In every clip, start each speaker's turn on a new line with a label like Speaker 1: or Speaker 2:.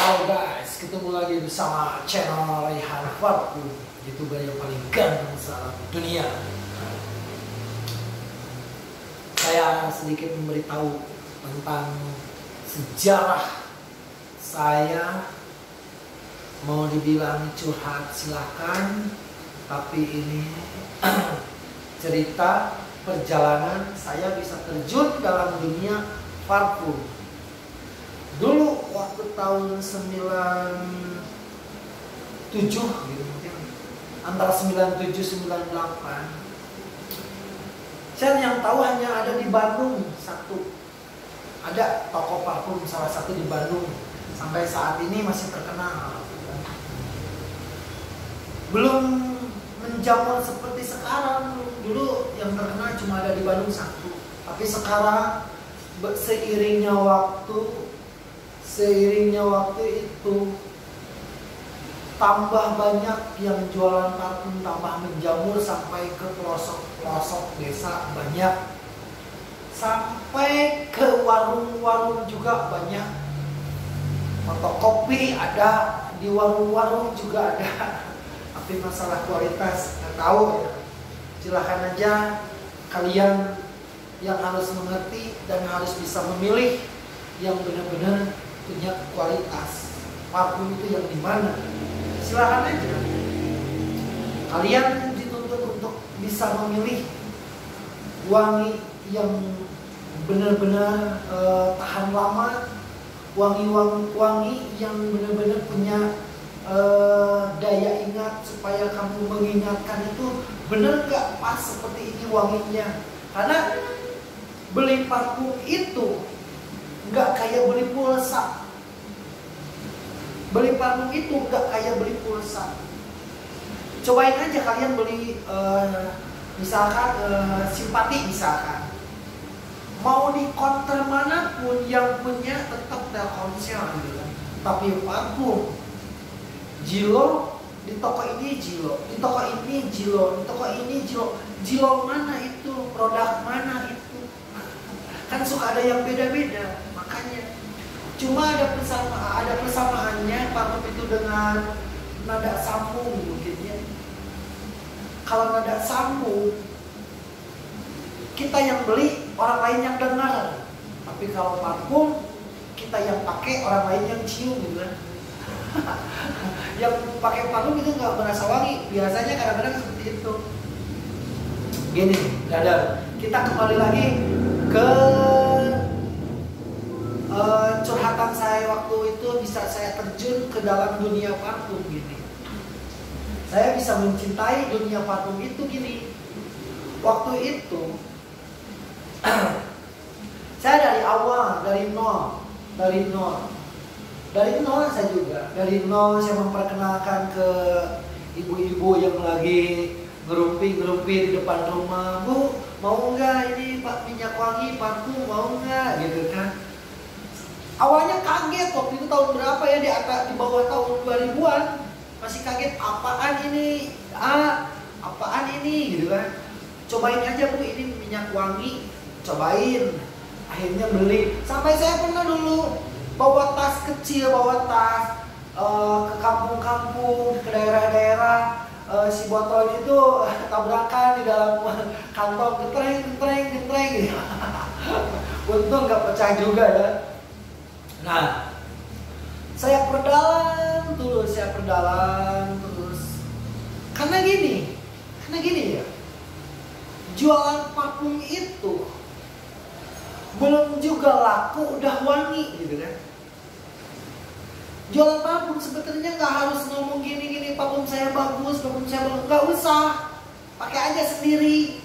Speaker 1: Halo guys, ketemu lagi bersama channel Raihan Parfum, YouTuber yang paling ganteng sealam dunia. Saya sedikit memberitahu tentang sejarah saya. Mau dibilang curhat silahkan, tapi ini cerita perjalanan saya bisa terjun dalam dunia parfum. Dulu waktu tahun 97 gitu, mungkin antara 97 98. Saya yang tahu hanya ada di Bandung satu. Ada toko parfum salah satu di Bandung. Sampai saat ini masih terkenal. Belum menjamur seperti sekarang. Dulu yang terkenal cuma ada di Bandung satu. Tapi sekarang seiringnya waktu itu tambah banyak yang jualan parfum, tambah menjamur sampai ke pelosok desa banyak, sampai ke warung-warung juga banyak, fotokopi ada, di warung-warung juga ada. Tapi masalah kualitas nggak tahu ya, silahkan aja kalian yang harus mengerti dan harus bisa memilih yang benar-benar punya kualitas parfum itu yang dimana. Silahkan aja kalian dituntut untuk bisa memilih wangi yang benar-benar tahan lama, wangi yang benar-benar punya daya ingat, supaya kamu mengingatkan itu benar gak pas seperti ini wanginya. Karena beli parfum itu nggak kayak beli pulsa. Beli parfum itu nggak kayak beli pulsa. Cobain aja kalian beli misalkan simpati misalkan. Mau di counter manapun yang punya tetap Telkomsel gitu kan. Tapi parfum Jilo, di toko ini Jilo, di toko ini Jilo, di toko ini Jilo. Jilo mana itu? Produk mana itu? Kan suka ada yang beda-beda. Makanya cuma ada persamaannya parfum itu dengan nada sambung mungkin ya. Kalau nada sambung kita yang beli, orang lain yang dengar. Tapi kalau parfum kita yang pakai, orang lain yang cium gitu kan. Yang pakai parfum itu nggak merasa wangi. Biasanya kadang-kadang seperti itu. Gini, Dadar, kita kembali lagi ke curhatan saya waktu itu bisa saya terjun ke dalam dunia parfum gini. Saya bisa mencintai dunia parfum itu gini. Waktu itu saya dari awal, dari nol saya juga. Dari nol saya memperkenalkan ke ibu-ibu yang lagi ngerumpi di depan rumah. Bu, mau nggak ini Pak minyak wangi parfum, mau nggak gitu kan. Awalnya kaget, waktu itu tahun berapa ya, di bawah tahun 2000-an. Masih kaget, apaan ini? Apaan ini gitu kan. Cobain aja Bu, ini minyak wangi. Cobain. Akhirnya beli. Sampai saya pernah dulu bawa tas kecil, ke kampung-kampung, ke daerah-daerah. Si botol itu tabrakan di dalam kantong, getreng gitu. Untung gak pecah juga ya. Nah, saya perdalam terus. Karena gini ya, jualan parfum itu belum juga laku udah wangi gitu kan. Jualan parfum sebetulnya nggak harus ngomong gini parfum saya bagus, nggak usah, pakai aja sendiri.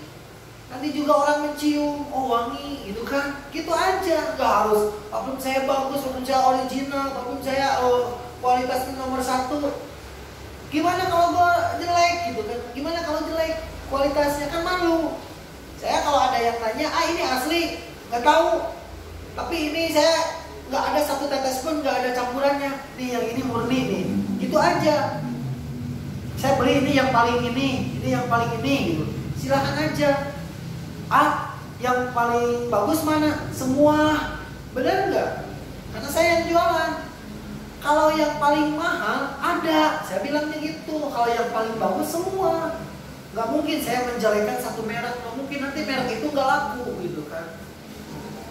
Speaker 1: Nanti juga orang mencium, oh wangi gitu kan, gitu aja. Nggak harus parfum saya bagus, parfum saya original, parfum saya kualitasnya nomor 1. Gimana kalau gua jelek gitu kan? Gimana kalau jelek kualitasnya, kan malu. Saya kalau ada yang tanya, ini asli, nggak tahu. Tapi ini saya nggak ada satu tetes pun, nggak ada campurannya. Nih yang ini murni nih, gitu aja. Saya beli ini yang paling ini yang paling ini gitu. Silahkan aja. Yang paling bagus mana? Semua. Benar nggak? Karena saya yang jualan. Kalau kalau yang paling mahal ada, saya bilangnya gitu. Kalau yang paling bagus semua, nggak mungkin saya menjelekan satu merek, nggak mungkin, nanti merek itu nggak laku gitu kan.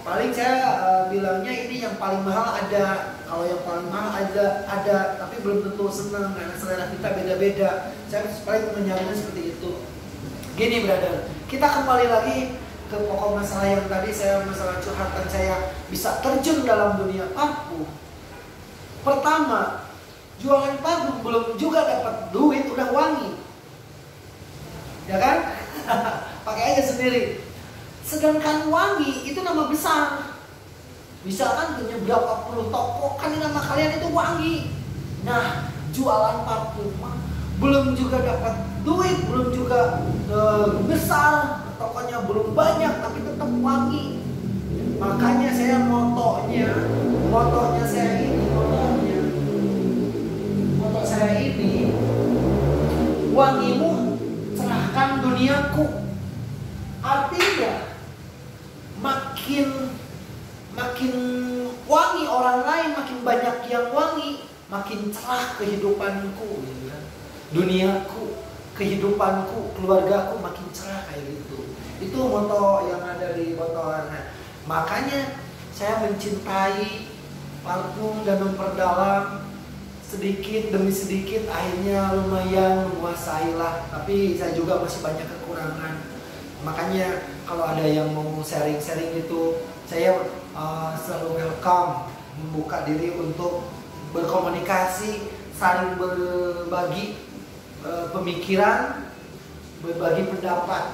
Speaker 1: Paling saya bilangnya ini yang paling mahal ada. Kalau yang paling mahal ada, tapi belum tentu senang karena selera kita beda-beda. Saya paling menyarankan seperti itu. Gini brother, kita kembali lagi ke pokok masalah yang tadi saya, masalah curhatan saya bisa terjun dalam dunia parfum. Pertama, jualan parfum belum juga dapat duit udah wangi, ya kan? Pakai aja sendiri. Sedangkan wangi itu nama besar. Misalkan punya berapa puluh toko, kan nama kalian itu wangi. Nah, jualan parfum belum juga dapat duit, belum juga besar, tokonya belum banyak, tapi tetap wangi. Makanya saya motonya saya ini, wangimu cerahkan duniaku. Artinya makin wangi orang lain, makin banyak yang wangi, makin cerah kehidupanku, gitu kan? Duniaku, kehidupanku, keluargaku makin cerah kayak gitu. Itu moto yang ada di botol. Nah, makanya saya mencintai parfum dan memperdalam sedikit demi sedikit, akhirnya lumayan menguasai lah. Tapi saya juga masih banyak kekurangan. Makanya kalau ada yang mau sharing-sharing itu, saya selalu welcome, membuka diri untuk berkomunikasi, saling berbagi pemikiran, berbagi pendapat.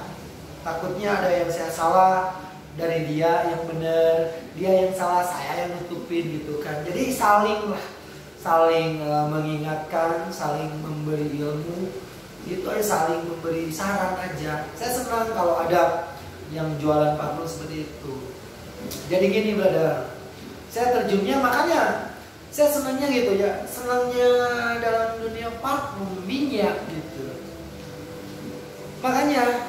Speaker 1: Takutnya ada yang saya salah dari dia yang benar, dia yang salah, saya yang nutupin gitu kan. Jadi saling mengingatkan, saling memberi ilmu, itu aja, saling memberi saran aja. Saya senang kalau ada yang jualan parfum seperti itu. Jadi gini brother, saya terjunnya, makanya saya senangnya gitu ya, senangnya dalam dunia parfum, minyak gitu. Makanya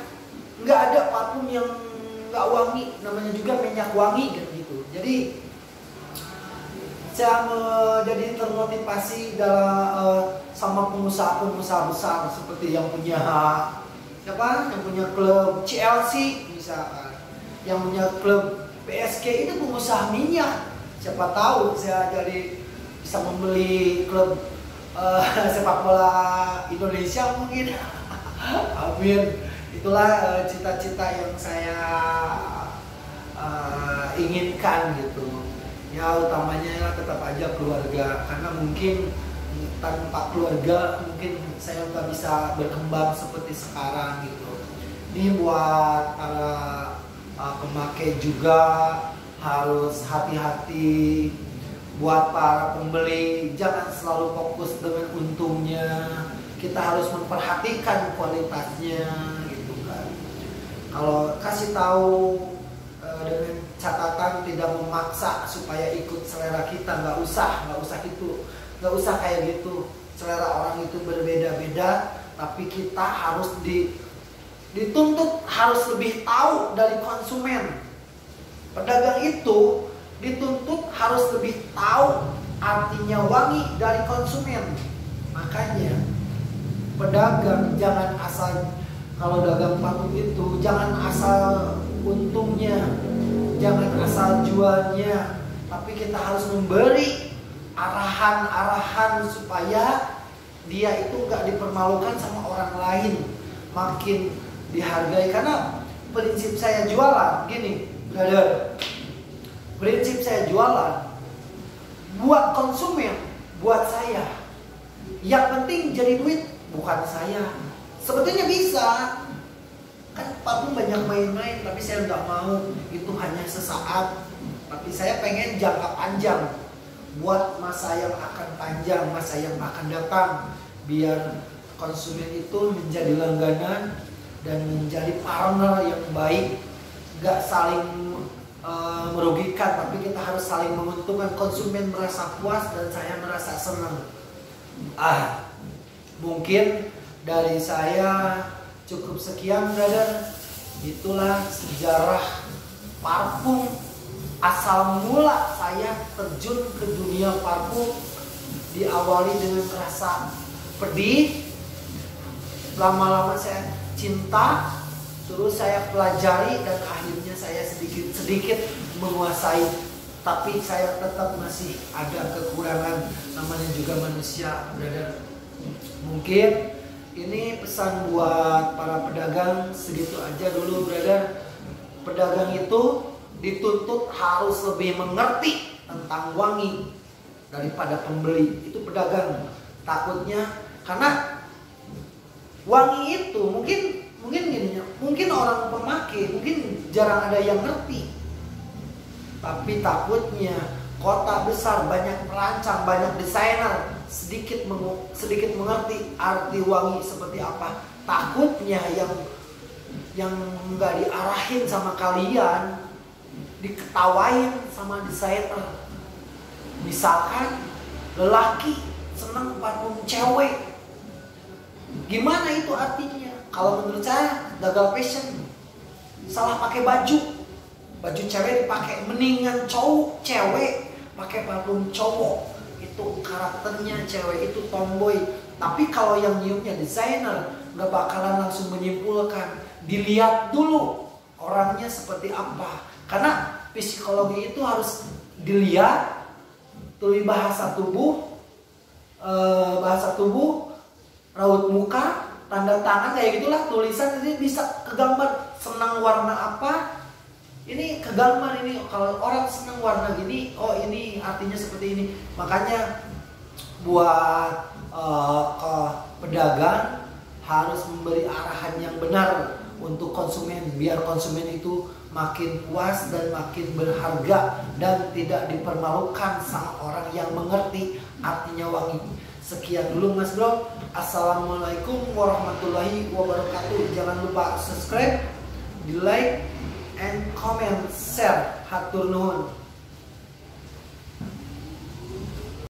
Speaker 1: nggak ada parfum yang nggak wangi, namanya juga minyak wangi gitu. Jadi saya jadi termotivasi dalam sama pengusaha-pengusaha besar seperti yang punya siapa? Yang punya klub Chelsea misalkan, yang punya klub PSG, itu pengusaha minyak. Siapa tahu saya jadi bisa membeli klub sepak bola Indonesia mungkin. Amin. Itulah cita-cita yang saya inginkan gitu. Ya utamanya tetap aja keluarga, karena mungkin tanpa keluarga mungkin saya nggak bisa berkembang seperti sekarang gitu. Ini buat para pemakai juga harus hati-hati. Buat para pembeli jangan selalu fokus dengan untungnya, kita harus memperhatikan kualitasnya gitu kan. Kalau kasih tahu dengan catatan tidak memaksa supaya ikut selera kita, nggak usah gitu, nggak usah kayak gitu. Selera orang itu berbeda-beda, tapi kita harus dituntut harus lebih tahu dari konsumen. Pedagang itu dituntut harus lebih tahu artinya wangi dari konsumen. Makanya pedagang jangan asal, kalau dagang parfum itu jangan asal untungnya, jangan asal jualnya, tapi kita harus memberi arahan-arahan supaya dia itu nggak dipermalukan sama orang lain, makin dihargai. Karena prinsip saya jualan gini, brother, prinsip saya jualan buat konsumen, buat saya. Yang penting jadi duit, bukan saya. Sebetulnya bisa, kan parfum banyak main-main, tapi saya nggak mau itu hanya sesaat. Tapi saya pengen jangka panjang, buat masa yang akan panjang, masa yang akan datang, biar konsumen itu menjadi langganan dan menjadi partner yang baik, nggak saling merugikan, tapi kita harus saling menguntungkan. Konsumen merasa puas dan saya merasa senang. Mungkin dari saya cukup sekian, brother. Itulah sejarah parfum, asal mula saya terjun ke dunia parfum di diawali dengan rasa pedih, lama-lama saya cinta, terus saya pelajari dan akhirnya saya sedikit menguasai. Tapi saya tetap masih ada kekurangan, namanya juga manusia, brother. Mungkin ini pesan buat para pedagang, segitu aja dulu, brother. Pedagang itu dituntut harus lebih mengerti tentang wangi daripada pembeli. Itu pedagang. Takutnya karena wangi itu mungkin gini, mungkin orang pemakai mungkin jarang ada yang ngerti. Tapi takutnya kota besar banyak perancang, banyak desainer, sedikit mengerti arti wangi seperti apa. Takutnya yang nggak diarahin sama kalian, diketawain sama desainer. Misalkan lelaki senang parfum cewek, gimana itu artinya? Kalau menurut saya gagal fashion, salah pakai baju cewek dipakai, mendingan cewek pakai parfum cowok. Itu karakternya cewek itu tomboy. Tapi kalau yang nyiumnya desainer, nggak bakalan langsung menyimpulkan. Dilihat dulu orangnya seperti apa. Karena psikologi itu harus dilihat, tulis bahasa tubuh, raut muka, tanda tangan, kayak gitulah, tulisan. Ini bisa kegambar senang warna apa, ini kegambar. Ini kalau orang senang warna gini, oh ini artinya seperti ini. Makanya buat pedagang harus memberi arahan yang benar untuk konsumen, biar konsumen itu makin puas dan makin berharga dan tidak dipermalukan sama orang yang mengerti artinya wangi. Sekian dulu Mas Bro. Assalamualaikum warahmatullahi wabarakatuh. Jangan lupa subscribe, di like, and comment, share. Hatur nuhun.